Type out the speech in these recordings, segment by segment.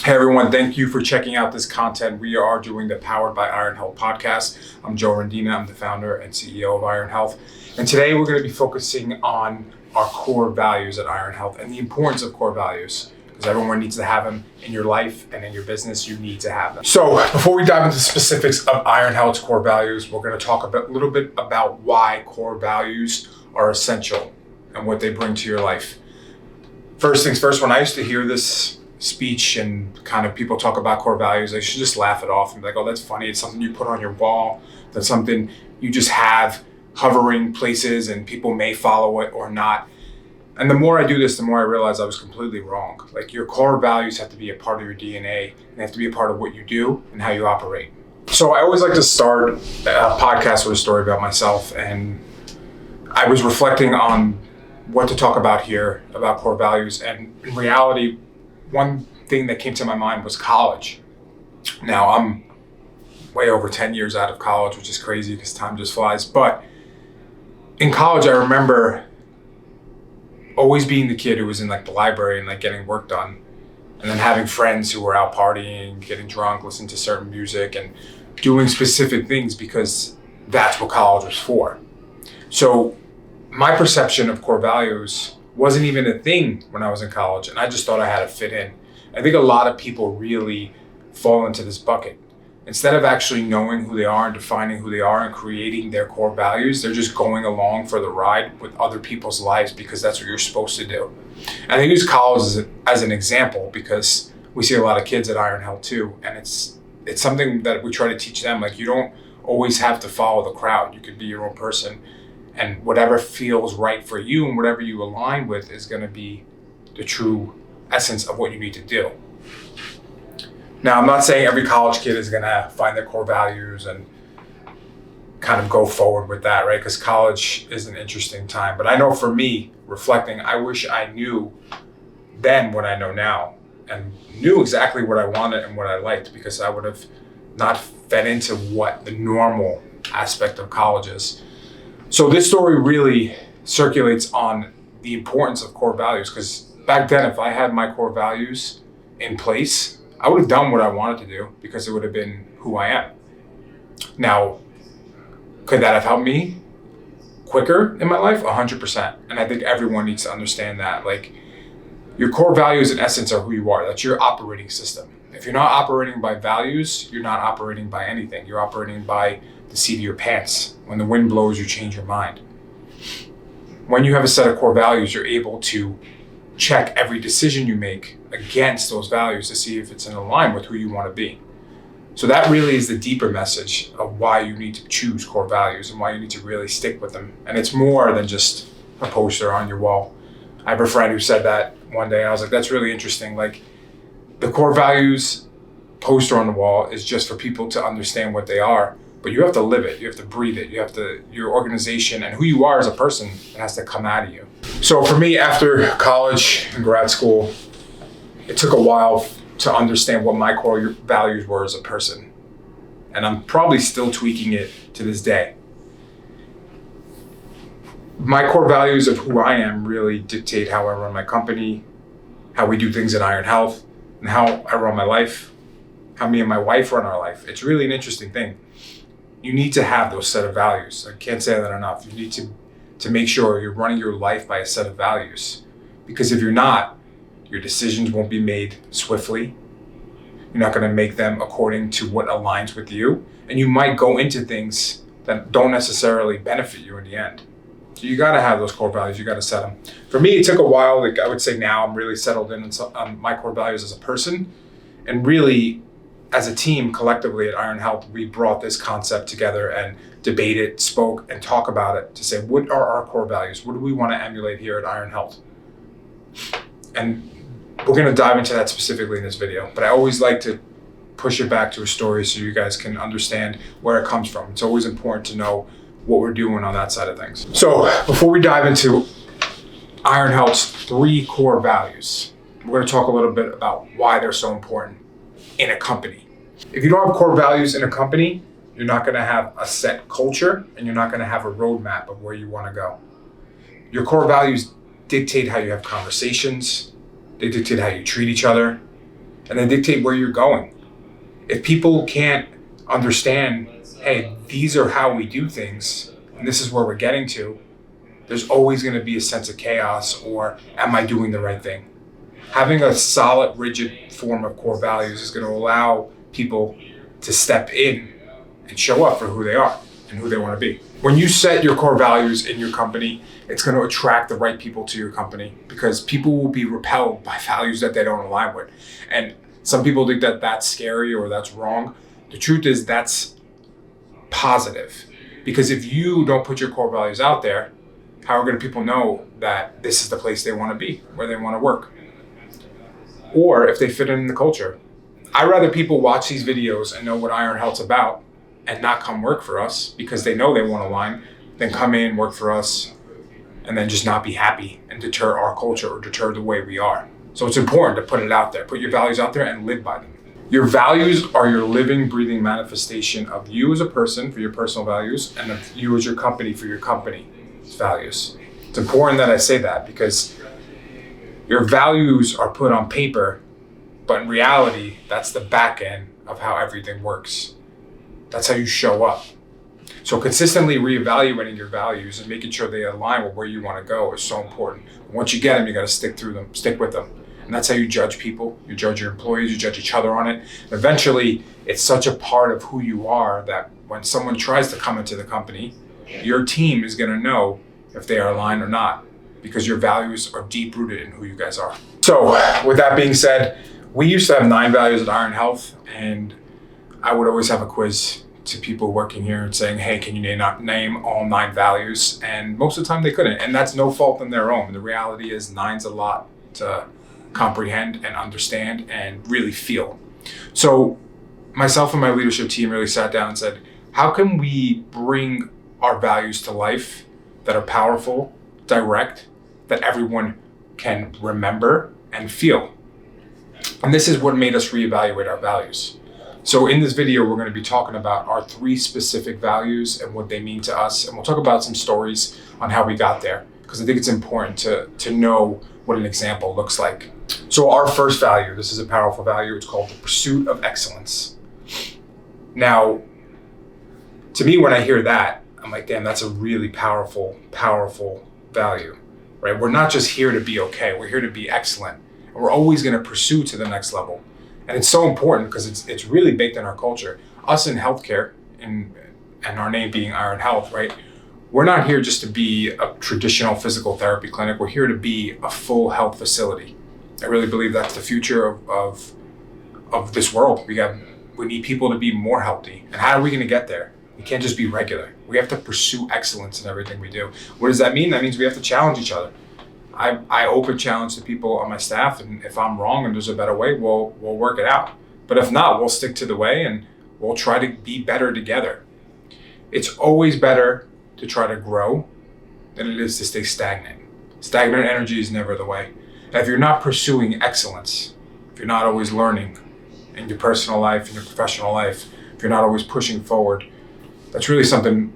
Hey everyone, thank you for checking out this content. We are doing the Powered by Iron Health podcast. I'm Joe Rendina, I'm the founder and CEO of Iron Health. And today we're going to be focusing on our core values at Iron Health and the importance of core values. Because everyone needs to have them in your life and in your business, you need to have them. So before we dive into the specifics of Iron Health's core values, we're going to talk a little bit about why core values are essential and what they bring to your life. First things first, when I used to hear this speech and kind of people talk about core values, I should just laugh it off and be like, oh, that's funny. It's something you put on your wall. That's something you just have hovering places and people may follow it or not. And the more I do this, the more I realize I was completely wrong. Like, your core values have to be a part of your DNA and they have to be a part of what you do and how you operate. So I always like to start a podcast with a story about myself, and I was reflecting on what to talk about here about core values. And in reality, one thing that came to my mind was college. Now, I'm way over 10 years out of college, which is crazy because time just flies. But in college, I remember always being the kid who was in like the library and like getting work done, and then having friends who were out partying, getting drunk, listening to certain music and doing specific things because that's what college was for. So my perception of core values wasn't even a thing when I was in college, and I just thought I had to fit in. I think a lot of people really fall into this bucket. Instead of actually knowing who they are and defining who they are and creating their core values, they're just going along for the ride with other people's lives because that's what you're supposed to do. And I use college as an example because we see a lot of kids at Iron Health too, and it's something that we try to teach them. Like, you don't always have to follow the crowd. You could be your own person. And whatever feels right for you and whatever you align with is going to be the true essence of what you need to do. Now, I'm not saying every college kid is going to find their core values and kind of go forward with that, right? Because college is an interesting time. But I know for me, reflecting, I wish I knew then what I know now and knew exactly what I wanted and what I liked, because I would have not fed into what the normal aspect of college is. So this story really circulates on the importance of core values, because back then, if I had my core values in place, I would have done what I wanted to do because it would have been who I am. Now, could that have helped me quicker in my life? 100%. And I think everyone needs to understand that. Like, your core values in essence are who you are. That's your operating system. If you're not operating by values, you're not operating by anything. You're operating by the seat of your pants. When the wind blows, you change your mind. When you have a set of core values, you're able to check every decision you make against those values to see if it's in line with who you want to be. So that really is the deeper message of why you need to choose core values and why you need to really stick with them. And it's more than just a poster on your wall. I have a friend who said that one day, and I was like, that's really interesting. Like, the core values poster on the wall is just for people to understand what they are, but you have to live it. You have to breathe it. Your organization and who you are as a person, it has to come out of you. So for me, after college and grad school, it took a while to understand what my core values were as a person. And I'm probably still tweaking it to this day. My core values of who I am really dictate how I run my company, how we do things at Iron Health, and how I run my life, how me and my wife run our life. It's really an interesting thing. You need to have those set of values. I can't say that enough. You need to make sure you're running your life by a set of values. Because if you're not, your decisions won't be made swiftly. You're not going to make them according to what aligns with you. And you might go into things that don't necessarily benefit you in the end. So you got to have those core values. You got to set them. For me, it took a while. Like, I would say now I'm really settled in on my core values as a person. And really, as a team, collectively at Iron Health, we brought this concept together and debated, spoke, and talk about it to say, what are our core values? What do we want to emulate here at Iron Health? And we're going to dive into that specifically in this video. But I always like to push it back to a story so you guys can understand where it comes from. It's always important to know what we're doing on that side of things. So before we dive into Iron Health's 3 core values, we're going to talk a little bit about why they're so important in a company. If you don't have core values in a company, you're not going to have a set culture and you're not going to have a roadmap of where you want to go. Your core values dictate how you have conversations, they dictate how you treat each other, and they dictate where you're going. If people can't understand, hey, these are how we do things, and this is where we're getting to, there's always going to be a sense of chaos, or am I doing the right thing? Having a solid, rigid form of core values is going to allow people to step in and show up for who they are and who they want to be. When you set your core values in your company, it's going to attract the right people to your company, because people will be repelled by values that they don't align with. And some people think that that's scary or that's wrong. The truth is that's positive, because if you don't put your core values out there, how are going to people know that this is the place they want to be, where they want to work? Or if they fit in the culture. I'd rather people watch these videos and know what Iron Health's about and not come work for us because they know they won't align, than come in, work for us, and then just not be happy and deter our culture or deter the way we are. So it's important to put it out there. Put your values out there and live by them. Your values are your living, breathing manifestation of you as a person for your personal values, and of you as your company for your company's values. It's important that I say that, because your values are put on paper, but in reality, that's the back end of how everything works. That's how you show up. So consistently reevaluating your values and making sure they align with where you want to go is so important. Once you get them, you got to stick with them. And that's how you judge people. You judge your employees, you judge each other on it. And eventually, it's such a part of who you are that when someone tries to come into the company, your team is going to know if they are aligned or not, because your values are deep rooted in who you guys are. So with that being said, we used to have 9 values at Iron Health, and I would always have a quiz to people working here and saying, hey, can you name all 9 values? And most of the time they couldn't, and that's no fault in their own. The reality is 9's a lot to comprehend and understand and really feel. So myself and my leadership team really sat down and said, how can we bring our values to life that are powerful, direct, that everyone can remember and feel? And this is what made us reevaluate our values. So in this video, we're going to be talking about our 3 specific values and what they mean to us. And we'll talk about some stories on how we got there, because I think it's important to know what an example looks like. So our first value, this is a powerful value. It's called the pursuit of excellence. Now, to me, when I hear that, I'm like, damn, that's a really powerful value, right? We're not just here to be okay. We're here to be excellent. And we're always going to pursue to the next level. And it's so important because it's really baked in our culture. Us in healthcare, and our name being Iron Health, right? We're not here just to be a traditional physical therapy clinic. We're here to be a full health facility. I really believe that's the future of this world. We need people to be more healthy. And how are we going to get there? We can't just be regular. We have to pursue excellence in everything we do. What does that mean? That means we have to challenge each other. I open challenge to people on my staff, and if I'm wrong and there's a better way, we'll work it out. But if not, we'll stick to the way and we'll try to be better together. It's always better to try to grow than it is to stay stagnant. Stagnant energy is never the way. And if you're not pursuing excellence, if you're not always learning in your personal life, in your professional life, if you're not always pushing forward, that's really something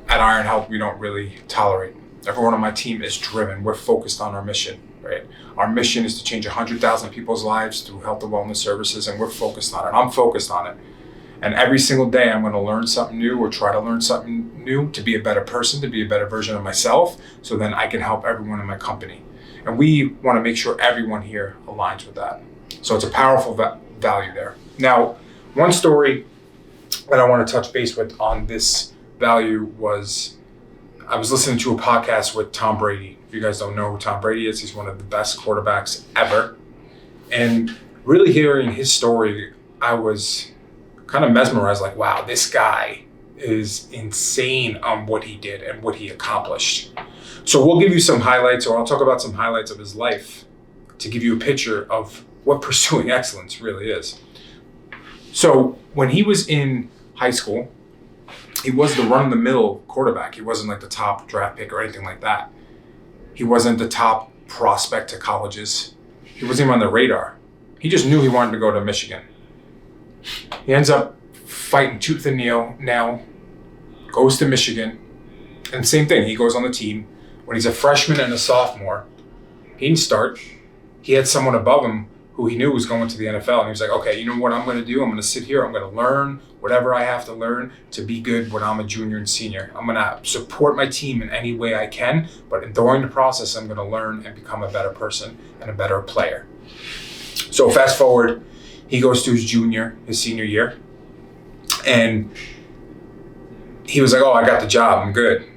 at Iron Health we don't really tolerate. Everyone on my team is driven. We're focused on our mission, right? Our mission is to change 100,000 people's lives through health and wellness services, and we're focused on it. I'm focused on it. And every single day I'm going to learn something new or try to learn something new to be a better person, to be a better version of myself, so then I can help everyone in my company. And we want to make sure everyone here aligns with that. So it's a powerful value there. Now, one story that I want to touch base with on this value was, I was listening to a podcast with Tom Brady. If you guys don't know who Tom Brady is, he's one of the best quarterbacks ever. And really hearing his story, I was kind of mesmerized, like, wow, this guy is insane on what he did and what he accomplished. So we'll give you some highlights, or I'll talk about some highlights of his life to give you a picture of what pursuing excellence really is. So when he was in high school, he was the run-of-the-mill quarterback. He wasn't like the top draft pick or anything like that. He wasn't the top prospect to colleges. He wasn't even on the radar. He just knew he wanted to go to Michigan. He ends up fighting tooth and nail, goes to Michigan, and same thing, he goes on the team. When he's a freshman and a sophomore, he didn't start. He had someone above him who he knew was going to the NFL. And he was like, okay, you know what I'm going to do? I'm going to sit here. I'm going to learn whatever I have to learn to be good when I'm a junior and senior. I'm going to support my team in any way I can, but during the process, I'm going to learn and become a better person and a better player. So fast forward, he goes to his senior year, and he was like, oh, I got the job. I'm good.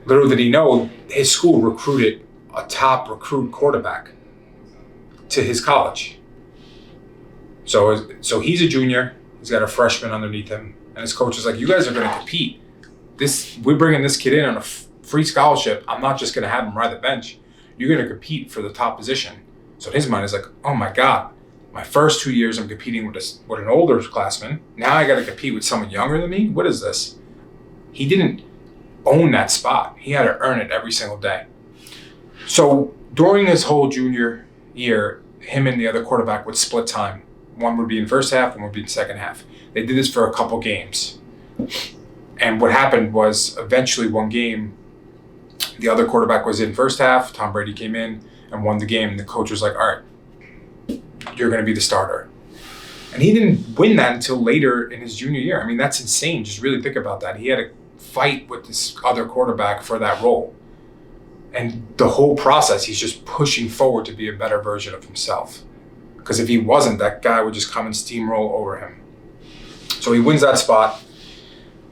Little did he know, his school recruited a top recruit quarterback to his college. So he's a junior. He's got a freshman underneath him, and his coach is like, "You guys are going to compete. We're bringing this kid in on a free scholarship. I'm not just going to have him ride the bench. You're going to compete for the top position." So in his mind, is like, "Oh my God, my first 2 years I'm competing with an older classman. Now I got to compete with someone younger than me. What is this?" He didn't own that spot. He had to earn it every single day. So during his whole junior year, him and the other quarterback would split time. One would be in first half, one would be in second half. They did this for a couple games. And what happened was eventually one game, the other quarterback was in first half, Tom Brady came in and won the game. And the coach was like, all right, you're going to be the starter. And he didn't win that until later in his junior year. I mean, that's insane. Just really think about that. He had to fight with this other quarterback for that role. And the whole process, he's just pushing forward to be a better version of himself. Because if he wasn't, that guy would just come and steamroll over him. So he wins that spot.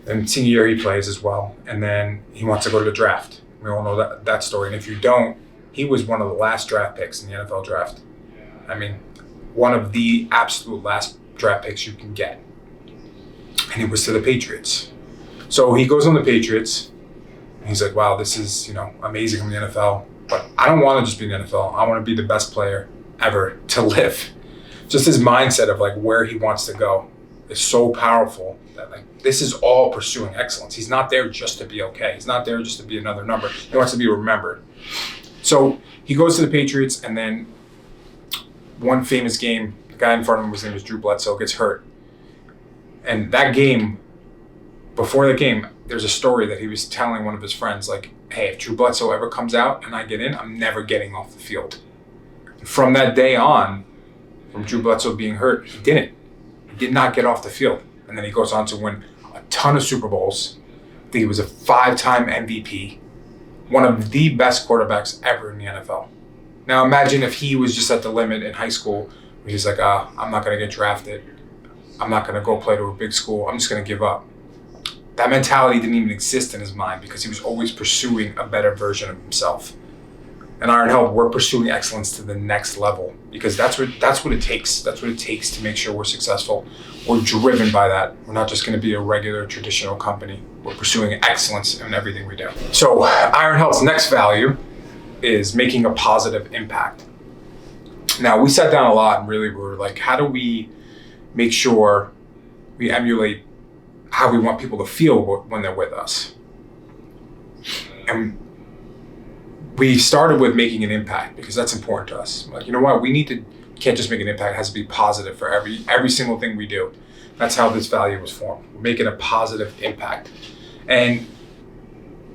And senior year he plays as well. And then he wants to go to the draft. We all know that story. And if you don't, he was one of the last draft picks in the NFL draft. I mean, one of the absolute last draft picks you can get. And it was to the Patriots. So he goes on the Patriots. And he's like, wow, this is, amazing in the NFL. But I don't want to just be in the NFL. I want to be the best player ever to live. Just his mindset of where he wants to go is so powerful that this is all pursuing excellence. He's not there just to be okay. He's not there just to be another number. He wants to be remembered. So he goes to the Patriots, and then one famous game, the guy in front of him, his name was Drew Bledsoe, gets hurt. And that game, before the game, there's a story that he was telling one of his friends, hey, if Drew Bledsoe ever comes out and I get in, I'm never getting off the field. From that day on, from Drew Bledsoe being hurt, he didn't. He did not get off the field. And then he goes on to win a ton of Super Bowls. I think he was a 5-time MVP, one of the best quarterbacks ever in the NFL. Now imagine if he was just at the limit in high school, where he's like, I'm not going to get drafted. I'm not going to go play to a big school. I'm just going to give up. That mentality didn't even exist in his mind because he was always pursuing a better version of himself. And Iron Health, we're pursuing excellence to the next level because that's what it takes. That's what it takes to make sure we're successful. We're driven by that. We're not just going to be a regular traditional company. We're pursuing excellence in everything we do. So Iron Health's next value is making a positive impact. Now, we sat down a lot and really were like, how do we make sure we emulate how we want people to feel when they're with us? And we started with making an impact because that's important to us. You know what? Can't just make an impact. It has to be positive for every single thing we do. That's how this value was formed. We're making a positive impact. And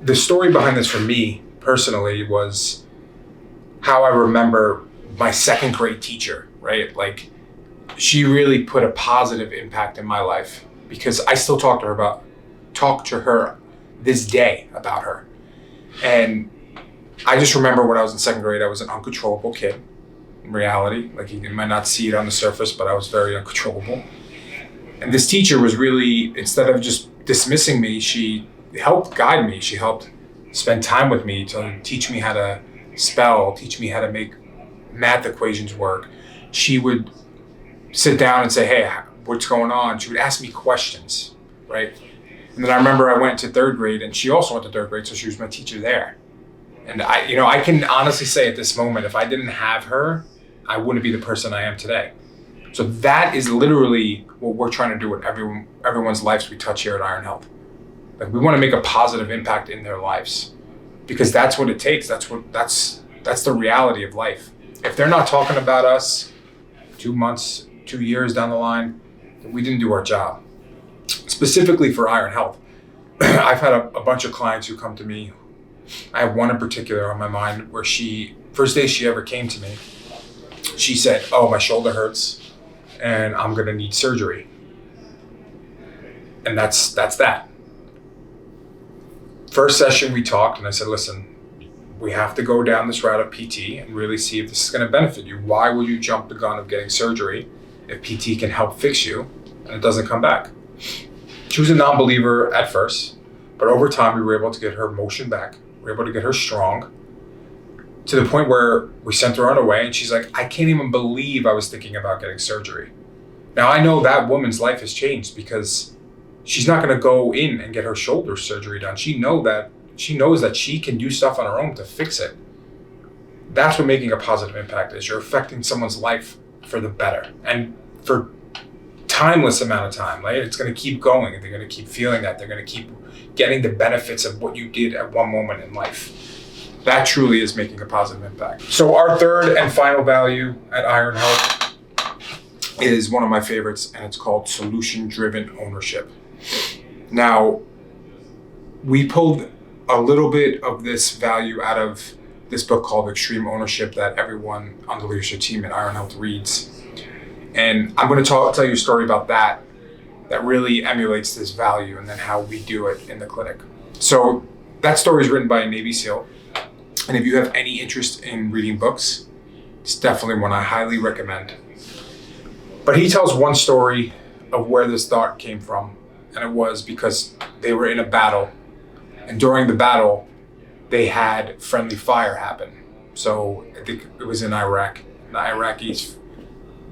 the story behind this for me personally was how I remember my second grade teacher, right? She really put a positive impact in my life because I still talk to her this day about her. And I just remember when I was in second grade, I was an uncontrollable kid. In reality, you might not see it on the surface, but I was very uncontrollable. And this teacher was really, instead of just dismissing me, she helped guide me. She helped spend time with me to teach me how to spell, teach me how to make math equations work. She would sit down and say, hey, what's going on? She would ask me questions, right? And then I remember I went to third grade and she also went to third grade, so she was my teacher there. And I can honestly say at this moment, if I didn't have her, I wouldn't be the person I am today. So that is literally what we're trying to do with everyone's lives we touch here at Iron Health. We want to make a positive impact in their lives because that's what it takes. That's the reality of life. If they're not talking about us 2 months, 2 years down the line, then we didn't do our job. Specifically for Iron Health, I've had a bunch of clients who come to me. I have one in particular on my mind where first day she ever came to me, She said, "Oh, my shoulder hurts and I'm going to need surgery." And that's that. First session we talked and I said, "Listen, we have to go down this route of PT and really see if this is going to benefit you. Why will you jump the gun of getting surgery if PT can help fix you and it doesn't come back?" She was a non-believer at first, but over time we were able to get her motion back. We were able to get her strong to the point where we sent her on her way and she's like, "I can't even believe I was thinking about getting surgery." Now I know that woman's life has changed because she's not going to go in and get her shoulder surgery done. She knows that she can do stuff on her own to fix it. That's what making a positive impact is. You're affecting someone's life for the better and for timeless amount of time, right? It's going to keep going. They're going to keep feeling that. They're going to keep getting the benefits of what you did at one moment in life. That truly is making a positive impact. So our third and final value at Iron Health is one of my favorites, and it's called solution-driven ownership. Now, we pulled a little bit of this value out of this book called Extreme Ownership that everyone on the leadership team at Iron Health reads. And I'm going to tell you a story about that really emulates this value and then how we do it in the clinic. So that story is written by a Navy SEAL. And if you have any interest in reading books, it's definitely one I highly recommend. But he tells one story of where this thought came from. And it was because they were in a battle. And during the battle, they had friendly fire happen. So I think it was in Iraq. The Iraqis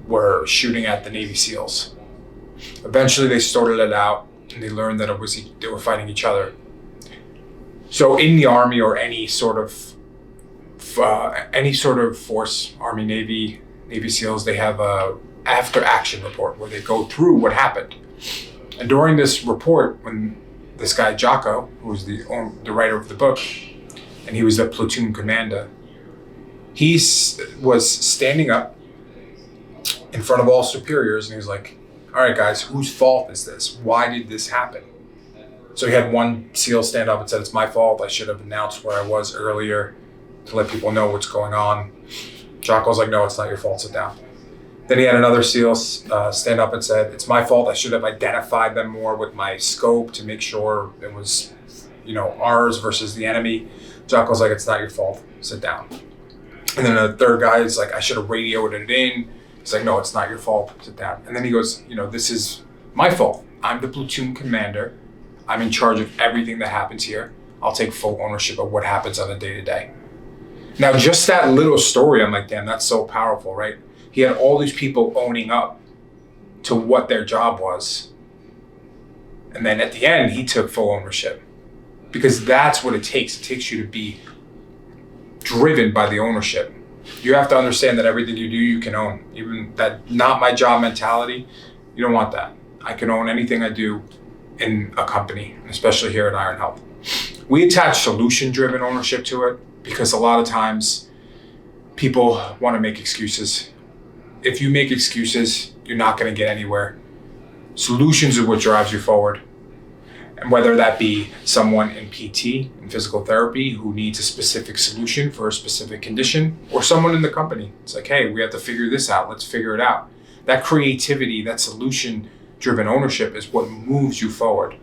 were shooting at the Navy SEALs. Eventually they sorted it out and they learned that they were fighting each other. So in the Army or any sort of force, Army, Navy SEALs, they have a after action report where they go through what happened. And during this report, when this guy Jocko, who was the writer of the book, and he was the platoon commander, he was standing up in front of all superiors and he was like, "All right, guys, whose fault is this? Why did this happen?" So he had one SEAL stand up and said, "It's my fault. I should have announced where I was earlier to let people know what's going on." Jocko's like, "No, it's not your fault. Sit down." Then he had another SEAL stand up and said, "It's my fault. I should have identified them more with my scope to make sure it was, ours versus the enemy." Jocko's like, "It's not your fault. Sit down." And then a third guy is like, "I should have radioed it in." He's like, "No, it's not your fault. Sit down." And then he goes, "This is my fault. I'm the platoon commander. I'm in charge of everything that happens here. I'll take full ownership of what happens on a day-to-day." Now, just that little story, I'm like, damn, that's so powerful, right? He had all these people owning up to what their job was. And then at the end, he took full ownership. Because that's what it takes. It takes you to be driven by the ownership. You have to understand that everything you do, you can own. Even that not my job mentality, you don't want that. I can own anything I do in a company, especially here at Iron Health. We attach solution-driven ownership to it because a lot of times people want to make excuses. If you make excuses, you're not going to get anywhere. Solutions are what drives you forward. And whether that be someone in PT, in physical therapy, who needs a specific solution for a specific condition, or someone in the company. It's like, hey, we have to figure this out. Let's figure it out. That creativity, that solution-driven ownership is what moves you forward.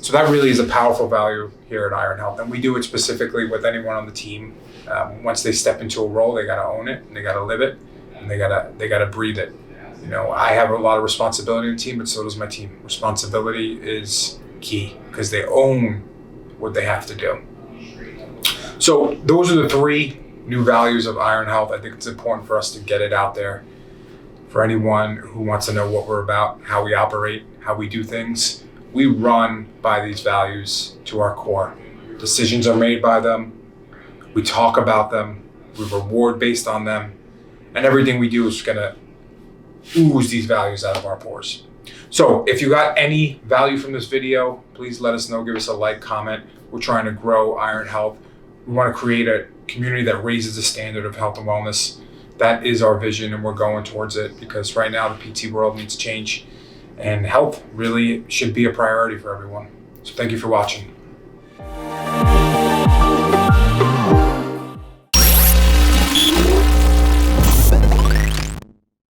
So that really is a powerful value here at Iron Health. And we do it specifically with anyone on the team. Once they step into a role, they got to own it, and they got to live it, and they got to breathe it. I have a lot of responsibility in the team, but so does my team. Responsibility is key because they own what they have to do. So those are the 3 new values of Iron Health. I think it's important for us to get it out there for anyone who wants to know what we're about, how we operate, how we do things. We run by these values to our core. Decisions are made by them. We talk about them. We reward based on them. And everything we do is going to ooze these values out of our pores. So if you got any value from this video, please let us know. Give us a like, comment. We're trying to grow Iron Health. We want to create a community that raises the standard of health and wellness. That is our vision, and we're going towards it because right now the PT world needs change, and health really should be a priority for everyone. So thank you for watching.